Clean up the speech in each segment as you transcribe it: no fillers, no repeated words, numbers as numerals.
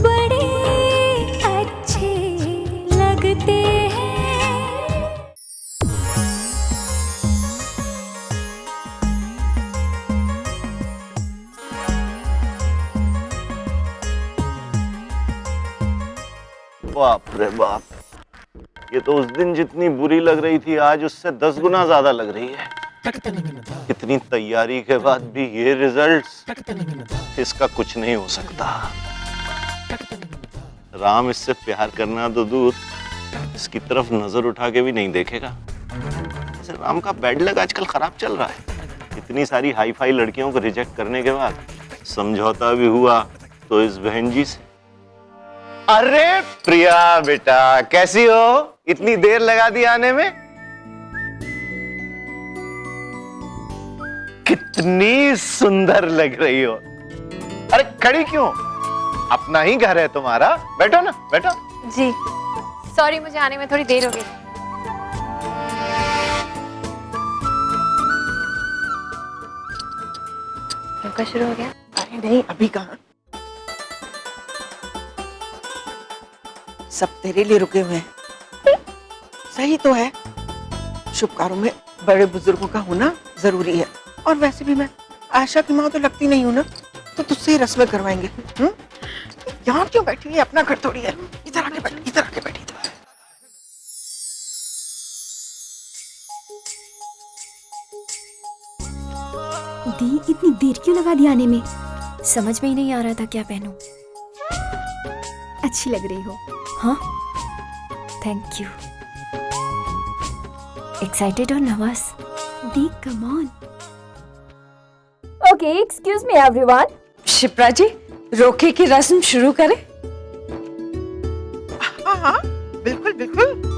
बड़े अच्छे लगते हैं। बाप रे बाप, ये तो उस दिन जितनी बुरी लग रही थी आज उससे 10 गुना ज्यादा लग रही है। इतनी तैयारी के बाद भी ये रिजल्ट्स, इसका कुछ नहीं हो सकता। राम इससे प्यार करना तो दूर, इसकी तरफ नजर उठा के भी नहीं देखेगा। वैसे राम का बैड लक आजकल खराब चल रहा है। इतनी सारी हाई फाई लड़कियों को रिजेक्ट करने के बाद समझौता भी हुआ तो इस बहन जी से। अरे प्रिया बेटा, कैसी हो? इतनी देर लगा दी आने में? कितनी सुंदर लग रही हो। अरे खड़ी क्यों? अपना ही घर है तुम्हारा, बैठो ना, बैठो। जी सॉरी, मुझे आने में थोड़ी देर हो गई। योगा शुरू हो गया? अरे नहीं, अभी कहाँ। सब तेरे लिए रुके हुए हैं। सही तो है, शुभ कार्यों में बड़े बुजुर्गों का होना जरूरी है। और वैसे भी मैं आयशा की माँ तो लगती नहीं हूँ ना, तो तुझसे ही रस्में करवाएंगे। यहाँ क्यों बैठी है? अपना घर थोड़ी है। इधर आके बैठी, इधर आके बैठी। दी इतनी देर क्यों लगा दी आने में? समझ में ही नहीं आ रहा था क्या पहनूं। अच्छी लग रही हो। हाँ, थैंक यू। एक्साइटेड और नर्वस? दी come on. Okay, excuse me everyone. Shipra ji, रोके की रस्म शुरू करें? हाँ हाँ, बिल्कुल बिल्कुल।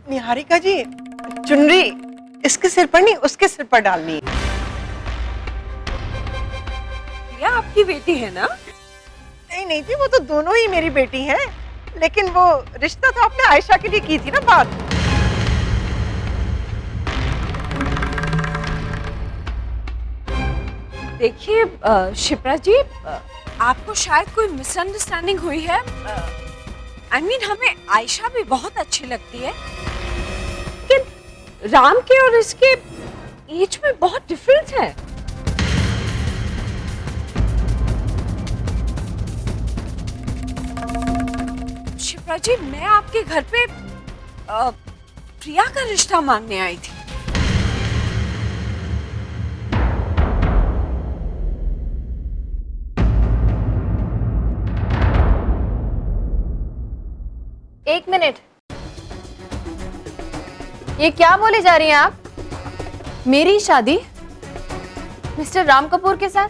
निहारिका जी, चुनरी इसके सिर पर नहीं, उसके सिर पर डालनी है। प्रिया आपकी बेटी है ना? नहीं नहीं जी, वो तो दोनों ही मेरी बेटी हैं, लेकिन वो रिश्ता तो आपने आयशा के लिए की थी ना बात। देखिए शिप्रा जी, आपको शायद कोई मिसअंडरस्टैंडिंग हुई है। I mean, हमें आयशा भी बहुत अच्छी लगती है, लेकिन राम के और इसके एज में बहुत डिफरेंस है। शिप्रा जी, मैं आपके घर पे प्रिया का रिश्ता मांगने आई थी। एक मिनट, ये क्या बोले जा रही हैं आप? मेरी शादी मिस्टर राम कपूर के साथ?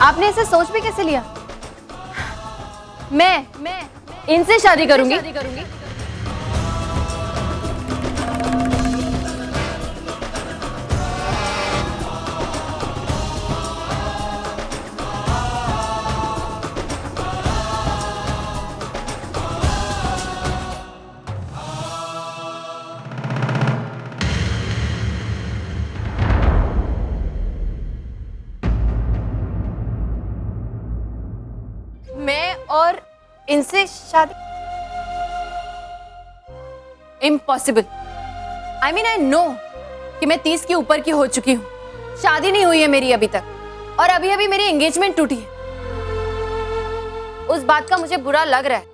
आपने इसे सोच भी कैसे लिया? मैं इनसे शादी करूंगी। और इनसे शादी? Impossible. I mean I know कि मैं 30 के ऊपर की हो चुकी हूँ, शादी नहीं हुई है मेरी अभी तक, और अभी अभी मेरी एंगेजमेंट टूटी है। उस बात का मुझे बुरा लग रहा है,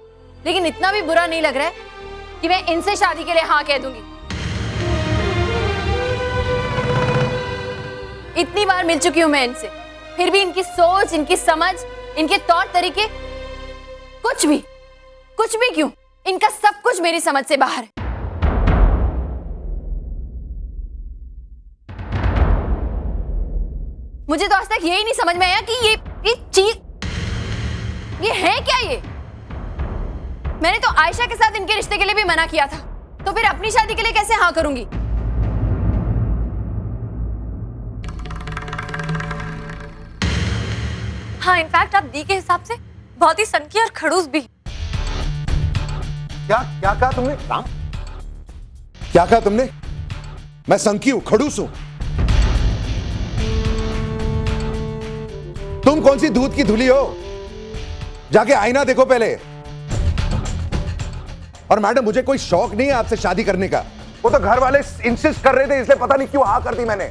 लेकिन इतना भी बुरा नहीं लग रहा है कि मैं इनसे शादी के लिए हाँ कह दूंगी। इतनी बार मिल चुकी हूं मैं इनसे, फिर भी इनकी सोच, इनकी समझ, इनके तौर तरीके, कुछ भी क्यों, इनका सब कुछ मेरी समझ से बाहर है। मुझे तो आज तक यही नहीं समझ में आया कि ये चीज, ये है क्या ये? मैंने तो आयशा के साथ इनके रिश्ते के लिए भी मना किया था, तो फिर अपनी शादी के लिए कैसे हाँ करूंगी? हाँ, इनफैक्ट आप दी के हिसाब से बहुत ही सनकी और खड़ूस भी। क्या कहा तुमने? क्या कहा तुमने? मैं संकी हूं, खड़ूस हूं? तुम कौन सी दूध की धुली हो? जाके आईना देखो पहले। और मैडम, मुझे कोई शौक नहीं है आपसे शादी करने का। वो तो घर वाले इंसिस्ट कर रहे थे, इसलिए पता नहीं क्यों हाँ कर दी मैंने।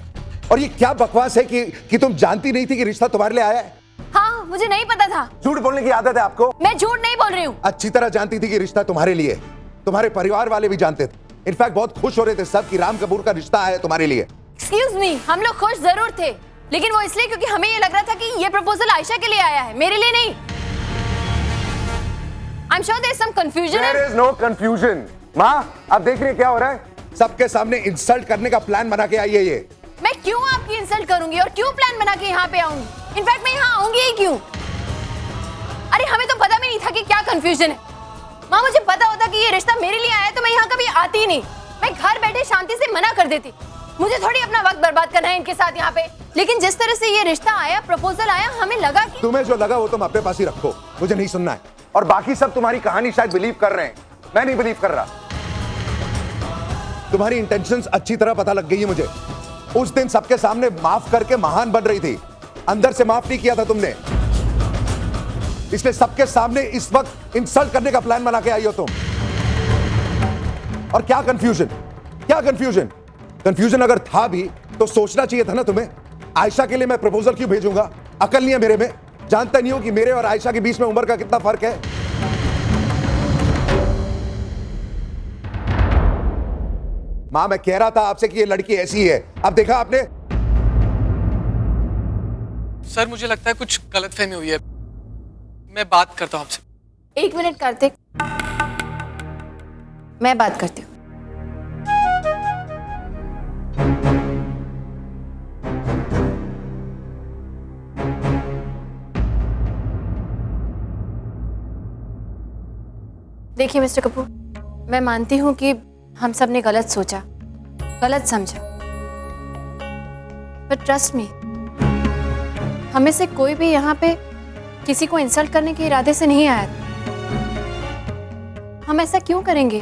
और ये क्या बकवास है कि तुम जानती नहीं थी कि रिश्ता तुम्हारे लिए आया है? हाँ, मुझे नहीं पता था। झूठ बोलने की आदत है आपको। मैं झूठ नहीं बोल रही हूँ। अच्छी तरह जानती थी कि रिश्ता तुम्हारे लिए। तुम्हारे परिवार वाले भी जानते थे। इनफैक्ट बहुत खुश हो रहे थे सब कि राम कपूर का रिश्ता आया तुम्हारे लिए। एक्सक्यूज मी, हम लोग खुश जरूर थे, लेकिन वो इसलिए क्योंकि हमें ये लग रहा था कि ये प्रपोजल आयशा के लिए आया है, मेरे लिए नहीं। I'm sure there is some confusion. There is no confusion. माँ, आप देख रही हैं क्या हो रहा है? सबके सामने इंसल्ट करने का प्लान बना के आई है ये। मैं क्यों आपकी इंसल्ट करूंगी और क्यों प्लान बना के यहाँ पे आऊंगी? इनफैक्ट मैं यहाँ आऊंगी ही क्यों? अरे हमें तो पता भी नहीं था कि क्या कंफ्यूजन है। माँ, मुझे पता होता कि ये रिश्ता मेरे लिए आया है तो मैं यहाँ कभी आती ही नहीं। मैं घर बैठे शांति से मना कर देती। मुझे थोड़ी अपना वक्त बर्बाद करना है इनके साथ यहाँ पे। लेकिन जिस तरह से ये रिश्ता आया, प्रपोजल आया, हमें लगा कि तुम्हें जो लगा वो तुम अपने पास ही रखो, मुझे नहीं सुनना है। और बाकी सब तुम्हारी कहानी शायद बिलीव कर रहे हैं, मैं नहीं बिलीव कर रहा। तुम्हारी इंटेंशंस अच्छी तरह पता लग गई है मुझे। उस दिन सबके सामने माफ करके महान बन रही थी, अंदर से माफ नहीं किया था तुमने, इसलिए सबके सामने इस वक्त इंसल्ट करने का प्लान बना के आई हो तुम। और क्या कंफ्यूजन, क्या कंफ्यूजन? कंफ्यूजन अगर था भी तो सोचना चाहिए था ना तुम्हें। आयशा के लिए मैं प्रपोजल क्यों भेजूंगा? अकल नहीं है मेरे में? जानता नहीं हो कि मेरे और आयशा के बीच में उम्र का कितना फर्क है? मां, मैं कह रहा था आपसे कि ये लड़की ऐसी है, अब देखा आपने। सर, मुझे लगता है कुछ गलतफहमी हुई है, मैं बात करता हूं आपसे। 1 मिनट कार्तिक, मैं बात करती हूँ। देखिए मिस्टर कपूर, मैं मानती हूँ कि हम सब ने गलत सोचा, गलत समझा, पर ट्रस्ट मी, हमें से कोई भी यहाँ पे किसी को इंसल्ट करने के इरादे से नहीं आया था। हम ऐसा क्यों करेंगे?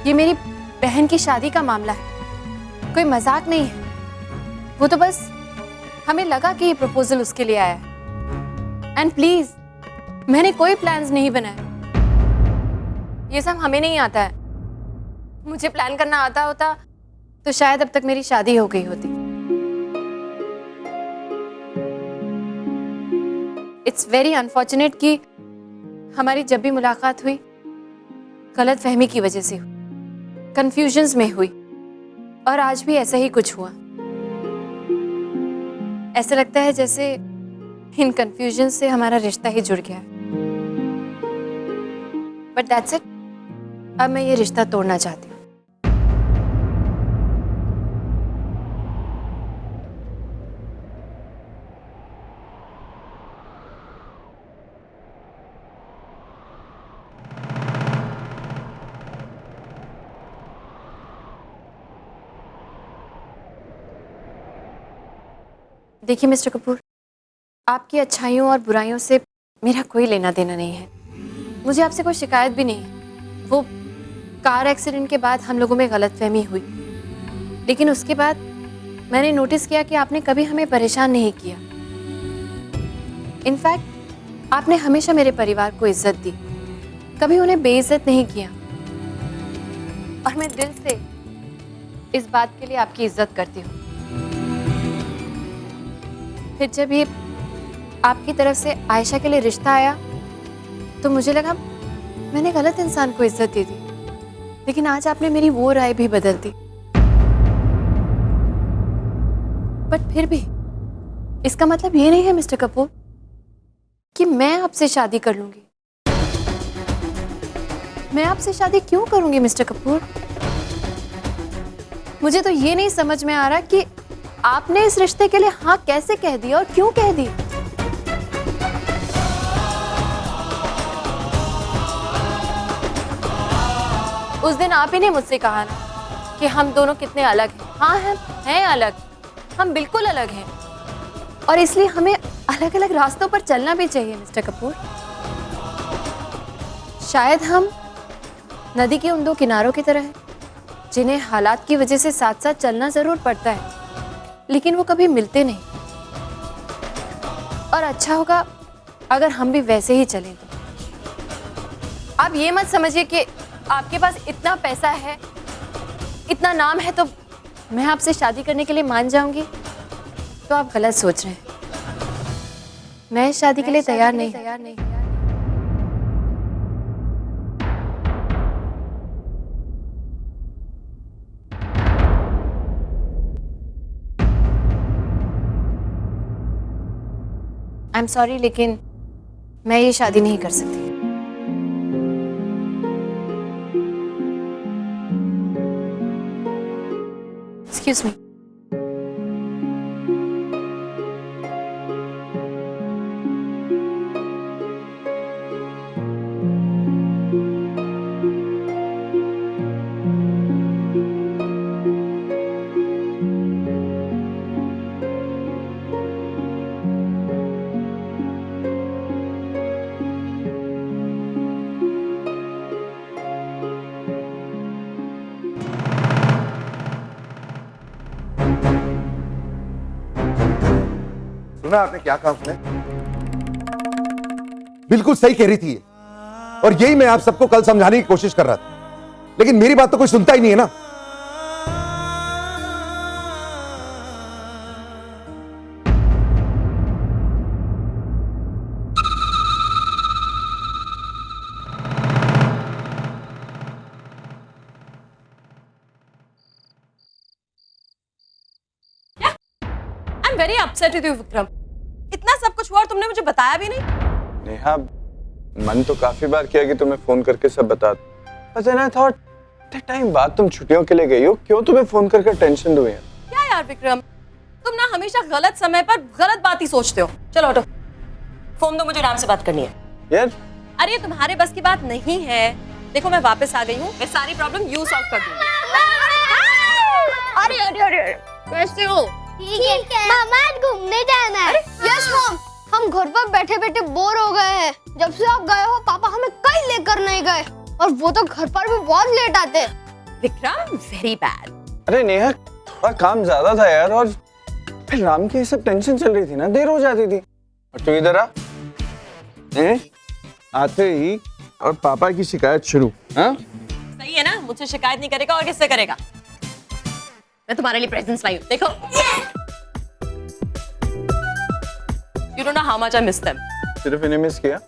ये मेरी बहन की शादी का मामला है, कोई मजाक नहीं है। वो तो बस हमें लगा कि ये प्रपोजल उसके लिए आया है। एंड प्लीज, मैंने कोई प्लान्स नहीं बनाए, ये सब हमें नहीं आता है। मुझे प्लान करना आता होता तो शायद अब तक मेरी शादी हो गई होती। इट्स वेरी अनफॉर्चुनेट कि हमारी जब भी मुलाकात हुई गलत फहमी की वजह से हुई, कंफ्यूजन्स में हुई, और आज भी ऐसा ही कुछ हुआ। ऐसा लगता है जैसे इन कंफ्यूजन से हमारा रिश्ता ही जुड़ गया। बट दैट्स इट, अब मैं ये रिश्ता तोड़ना चाहती हूँ। देखिए मिस्टर कपूर, आपकी अच्छाइयों और बुराइयों से मेरा कोई लेना देना नहीं है। मुझे आपसे कोई शिकायत भी नहीं है। वो कार एक्सीडेंट के बाद हम लोगों में गलतफहमी हुई, लेकिन उसके बाद मैंने नोटिस किया कि आपने कभी हमें परेशान नहीं किया। इनफैक्ट आपने हमेशा मेरे परिवार को इज्जत दी, कभी उन्हें बेइज्जत नहीं किया, और मैं दिल से इस बात के लिए आपकी इज्जत करती हूँ। फिर जब ये आपकी तरफ से आयशा के लिए रिश्ता आया तो मुझे लगा मैंने गलत इंसान को इज्जत दे दी, लेकिन आज आपने मेरी वो राय भी बदल दी। बट फिर भी इसका मतलब ये नहीं है मिस्टर कपूर कि मैं आपसे शादी कर लूंगी। मैं आपसे शादी क्यों करूंगी मिस्टर कपूर? मुझे तो ये नहीं समझ में आ रहा कि आपने इस रिश्ते के लिए हाँ कैसे कह दी और क्यों कह दी। उस दिन आप ही ने मुझसे कहा ना कि हम दोनों कितने अलग हैं। हाँ हैं अलग, हम बिल्कुल अलग हैं, और इसलिए हमें अलग अलग रास्तों पर चलना भी चाहिए मिस्टर कपूर। शायद हम नदी के उन दो किनारों की तरह हैं जिन्हें हालात की वजह से साथ साथ चलना जरूर पड़ता है, लेकिन वो कभी मिलते नहीं। और अच्छा होगा अगर हम भी वैसे ही चलें। तो आप ये मत समझिए कि आपके पास इतना पैसा है, इतना नाम है तो मैं आपसे शादी करने के लिए मान जाऊंगी। तो आप गलत सोच रहे हैं। मैं शादी के लिए तैयार नहीं। आई एम सॉरी, लेकिन मैं ये शादी नहीं कर सकती। Excuse me. सुना आपने क्या कहा उसने? बिल्कुल सही कह रही थी ये। और यही मैं आप सबको कल समझाने की कोशिश कर रहा था, लेकिन मेरी बात तो कोई सुनता ही नहीं है ना। I'm very upset with you, Vikram. इतना सब कुछ हुआ और तुमने मुझे बताया भी नहीं। नेहा, मन तो काफी बार किया कि तुम्हें फोन करके सब बता दूं, बट देन आई थॉट इतने टाइम बाद तुम छुट्टियों के लिए गई हो, क्यों तुम्हें फोन करके टेंशन दूं यार। क्या यार विक्रम, तुम ना हमेशा गलत समय पर गलत बात ही सोचते हो। चलो हटो, फोन दो, मुझे आराम से बात करनी है। यार अरे ये तुम्हारे बस की बात नहीं है। देखो मैं वापस आ गई हूँ, मैं सारी प्रॉब्लम यू सॉल्व कर दूंगी। अरे अरे अरे कैसे हो? ठीक है मामा, आज घूमने जाना है। यस मॉम, हम घर पर बैठे बैठे बोर हो गए हैं। जब से आप गए हो पापा हमें कहीं लेकर नहीं गए, और वो तो घर पर भी बहुत लेट आते हैं। Vikram very bad. अरे नेहा, थोड़ा काम ज्यादा था यार, और फिर राम की सब टेंशन चल रही थी ना, देर हो जाती थी। और तू इधर आ, आते ही और पापा की शिकायत शुरू। हाँ सही है ना, मुझसे शिकायत नहीं करेगा और किससे करेगा? मैं तुम्हारे लिए प्रेजेंट्स लाई हूँ, देखो। You don't know how much I miss them. सिर्फ इन्हें मिस किया?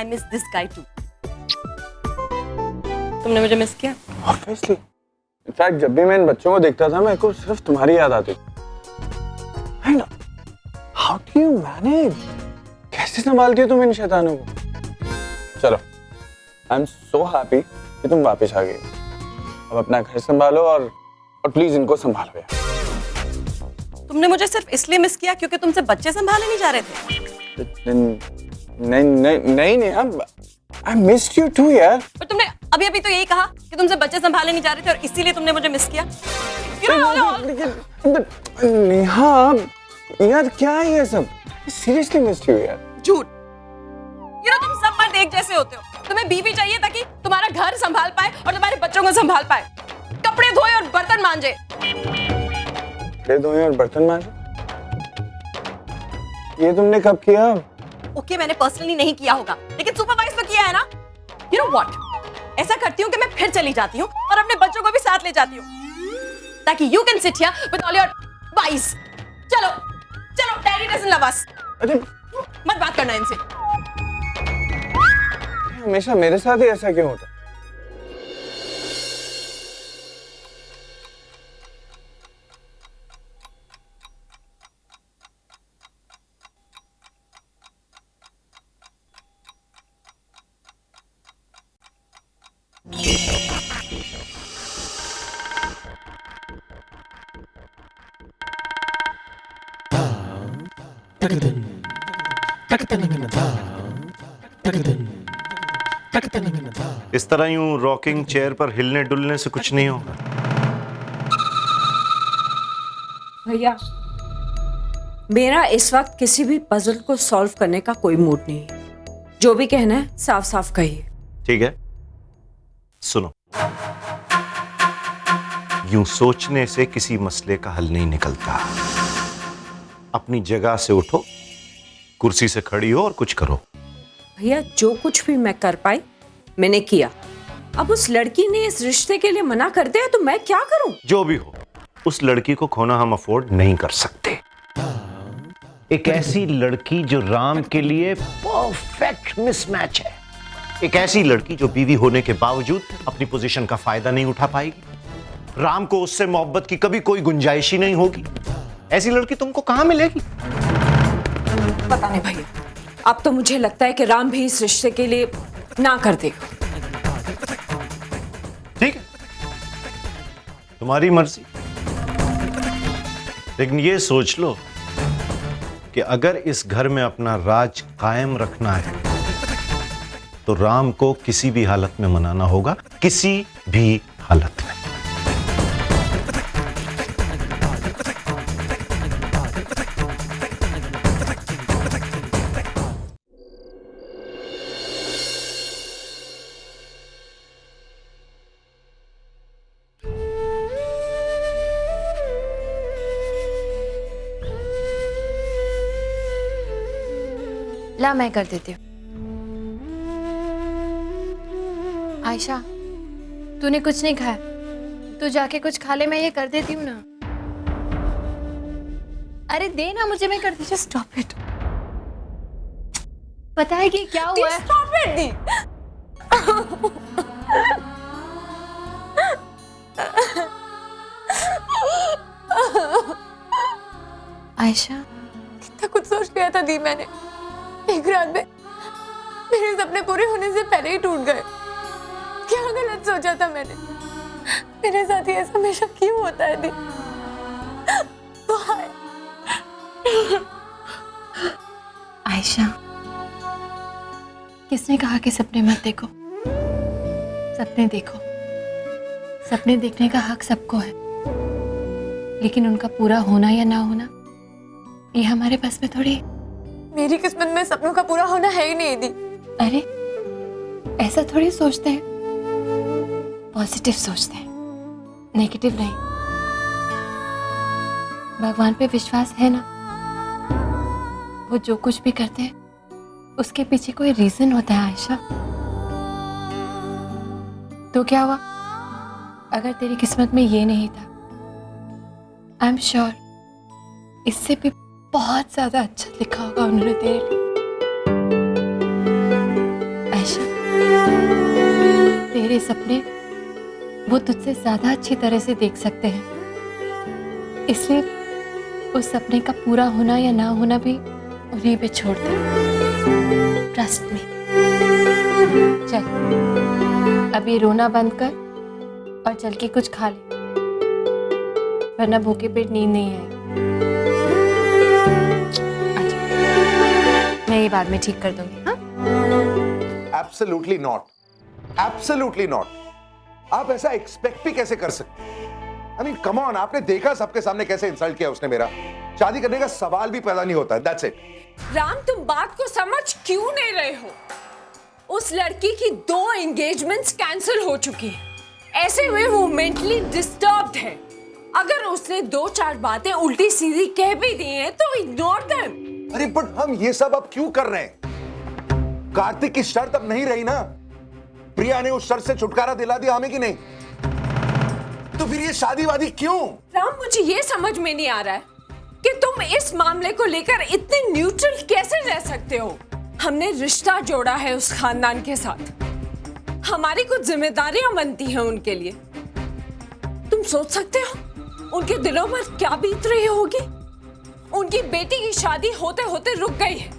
I miss this guy too. तुमने मुझे मिस किया? Obviously. In fact, जब भी मैं इन बच्चों को देखता था, मेरे को सिर्फ तुम्हारी याद आती थी। And how do you manage? कैसे संभालती हो तुम इन शैतानों को? चलो, I'm so happy कि तुम वापस आ गई। अब अपना घर संभालो और प्लीज इनको संभालो यार। तुमने मुझे सिर्फ इसलिए मिस किया क्योंकि तुमसे बच्चे संभाले नहीं जा रहे थे? नहीं नहीं नहीं, I missed you too यार। पर तुमने अभी अभी तो यही कहा कि तुमसे बच्चे संभाले नहीं जा रहे थे और इसीलिए तुमने मुझे मिस किया। नेहा यार, क्या है ये सब? सीरियसली मिस्ड यू यार। झूठ। तुम सब मर्द एक जैसे होते हो। तुम्हें बीवी चाहिए ताकि तुम्हारा घर संभाल पाए और तुम्हारे बच्चों को संभाल पाए, कपड़े धोए और बर्तन मांजे। कपड़े धोए और बर्तन मांजे? ये तुमने कब किया? ओके मैंने पर्सनली नहीं किया होगा, लेकिन सुपरवाइज तो किया है ना। यू नो व्हाट, ऐसा करती हूँ कि मैं फिर चली जाती हूँ और अपने बच्चों को भी साथ ले जाती हूँ, ताकि you can sit here with all your vice. चलो चलो, डैडी डजंट लव अस। अरे मत बात करना इनसे। हमेशा मेरे साथ ही ऐसा क्यों होता है? इस तरह यूं रॉकिंग चेयर पर हिलने डुलने से कुछ नहीं होगा। भैया, मेरा इस वक्त किसी भी पजल को सॉल्व करने का कोई मूड नहीं है। जो भी कहना है साफ साफ कहिए। ठीक है, सुनो। यूं सोचने से किसी मसले का हल नहीं निकलता। अपनी जगह से उठो, कुर्सी से खड़ी हो और कुछ करो। भैया, जो कुछ भी मैं कर पाई मैंने किया। अब उस लड़की ने इस रिश्ते के लिए मना कर दिया तो मैं क्या करूं? जो भी हो, उस लड़की को खोना हम अफोर्ड नहीं कर सकते। एक ऐसी लड़की जो राम के लिए परफेक्ट मिसमैच है, एक ऐसी लड़की जो बीवी होने के बावजूद अपनी पोजीशन का फायदा नहीं उठा पाएगी। राम को उससे मोहब्बत की कभी कोई गुंजाइश ही नहीं होगी। ऐसी लड़की तुमको कहां मिलेगी? पता नहीं भैया, अब तो मुझे लगता है कि राम भी इस रिश्ते के लिए ना कर देगा। ठीक है, तुम्हारी मर्जी, लेकिन ये सोच लो कि अगर इस घर में अपना राज कायम रखना है तो राम को किसी भी हालत में मनाना होगा, किसी भी हालत में। ला, मैं कर देती हूँ। आयशा, तूने कुछ नहीं खाया, तू जाके कुछ खा ले, मैं ये कर देती हूँ ना। अरे दे ना मुझे, मैं कर दी। Just stop it. पता है कि क्या हुआ है? Stop it the. आयशा, इतना कुछ सोच लिया था दी मैंने, एक रात में मेरे सपने पूरे होने से पहले ही टूट गए। क्या गलत सोचा था मैंने? मेरे साथ ही ऐसा हमेशा क्यों होता है दी? Why? आयशा, किसने कहा कि सपने मत देखो? सपने देखो। सपने देखने का हक सबको है, लेकिन उनका पूरा होना या ना होना ये हमारे बस में थोड़ी। मेरी किस्मत में सपनों का पूरा होना है ही नहीं दी। अरे ऐसा थोड़ी सोचते हैं, पॉजिटिव सोचते हैं, नेगेटिव नहीं। भगवान पे विश्वास है ना? वो जो कुछ भी करते हैं उसके पीछे कोई रीजन होता है आयशा। तो क्या हुआ अगर तेरी किस्मत में ये नहीं था? आई एम श्योर इससे भी बहुत ज्यादा अच्छा लिखा होगा उन्होंने तेरे लिए। आयशा, तेरे सपने वो तुझसे ज्यादा अच्छी तरह से देख सकते हैं, इसलिए उस सपने का पूरा होना या ना होना भी उन्हीं पे छोड़ दे। Trust me. चल अब ये रोना बंद कर और चल के कुछ खा ले, वरना भूखे पेट नींद नहीं आएगी। मैं ये बाद में ठीक कर दूंगी। हाँ? Absolutely not, absolutely not. आप ऐसा एक्सपेक्ट भी कैसे कर सकते हैं? आई मीन कम ऑन, आपने देखा सबके सामने कैसे इंसल्ट किया उसने मेरा। शादी करने का सवाल भी पैदा नहीं होता है। That's it. राम, तुम बात को समझ क्यों नहीं रहे हो? उस लड़की की 2 एंगेजमेंट्स कैंसिल हो चुकी हैं। ऐसे में वो मेंटली डिस्टर्ब्ड है। अगर उसने 2-4 बातें उल्टी सीधी कह भी दी हैं तो इग्नोर देम। अरे बट हम ये सब अब क्यों कर रहे हैं? कार्तिक की शर्त अब नहीं रही ना। प्रिया ने उस शर्त से छुटकारा दिला दिया हमें कि नहीं? तो फिर ये शादी वादी क्यों? राम, मुझे ये समझ में नहीं आ रहा है कि तुम इस मामले को लेकर इतने न्यूट्रल कैसे रह सकते हो। हमने रिश्ता जोड़ा है उस खानदान के साथ, हमारी कुछ जिम्मेदारियां बनती हैं उनके लिए। तुम सोच सकते हो उनके दिलों पर क्या बीत रही होगी। उनकी बेटी की शादी होते होते रुक गई है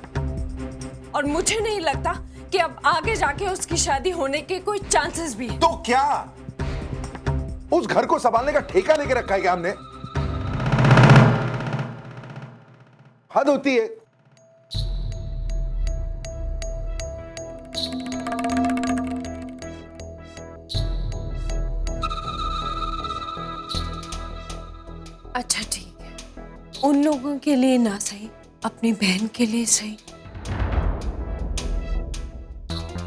और मुझे नहीं लगता कि अब आगे जाके उसकी शादी होने के कोई चांसेस भी हैं। तो क्या उस घर को संभालने का ठेका लेके रखा है क्या हमने? हद होती है। अच्छा ठीक है, उन लोगों के लिए ना सही, अपनी बहन के लिए सही,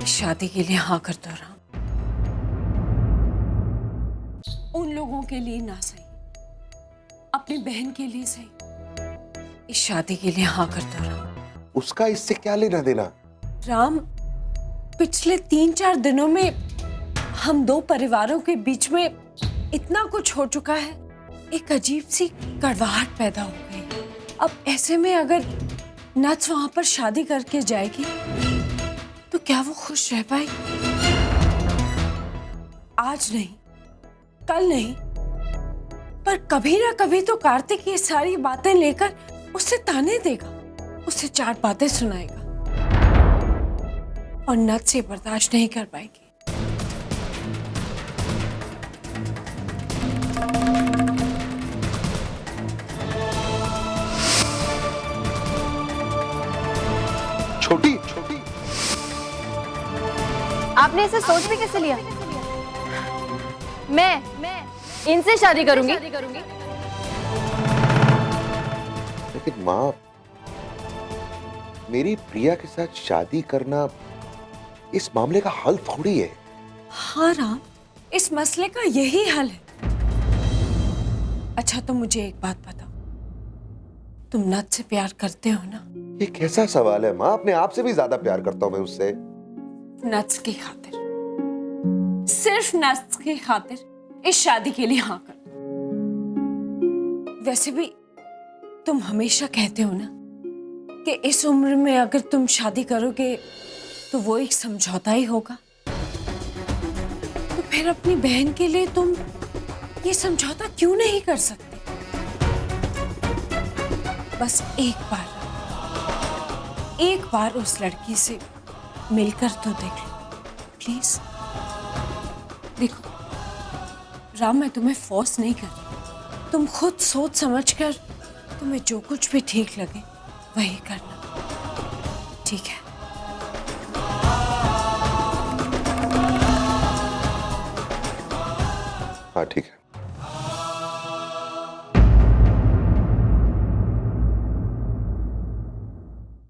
इस शादी के लिए हाँ कर दो राम। उन लोगों के लिए ना सही, अपनी बहन के लिए सही, इस शादी के लिए हाँ कर दो राम। उसका इससे क्या लेना देना? राम, पिछले 3-4 दिनों में हम दो परिवारों के बीच में इतना कुछ हो चुका है, एक अजीब सी कड़वाहट पैदा हो गई। अब ऐसे में अगर नच वहां पर शादी करके जाएगी तो क्या वो खुश रह पाएगी? आज नहीं, कल नहीं, पर कभी ना कभी तो कार्तिक ये सारी बातें लेकर उससे ताने देगा, उससे 4 बातें सुनाएगा और नच से बर्दाश्त नहीं कर पाएगी। छोटी छोटी, आपने इसे सोच भी कैसे लिया? मैं इनसे शादी करूंगी। लेकिन माँ, मेरी प्रिया के साथ शादी करना इस मामले का हल थोड़ी है। हाँ राम, इस मसले का यही हल है। अच्छा तो मुझे एक बात बताओ, तुम नच से प्यार करते हो ना? ये कैसा सवाल है माँ? अपने आप से भी ज्यादा प्यार करता हूं मैं उससे। नच की खातिर, सिर्फ नच की खातिर इस शादी के लिए हाँ कर दो। वैसे भी तुम हमेशा कहते हो ना कि इस उम्र में अगर तुम शादी करोगे तो वो एक समझौता ही होगा, तो फिर अपनी बहन के लिए तुम ये समझौता क्यों नहीं कर सकते? बस एक बार उस लड़की से मिलकर तो देख लो प्लीज। देखो राम, मैं तुम्हें फोर्स नहीं कर रही, तुम खुद सोच समझकर तुम्हें जो कुछ भी ठीक लगे वही करना, ठीक है? हाँ ठीक है।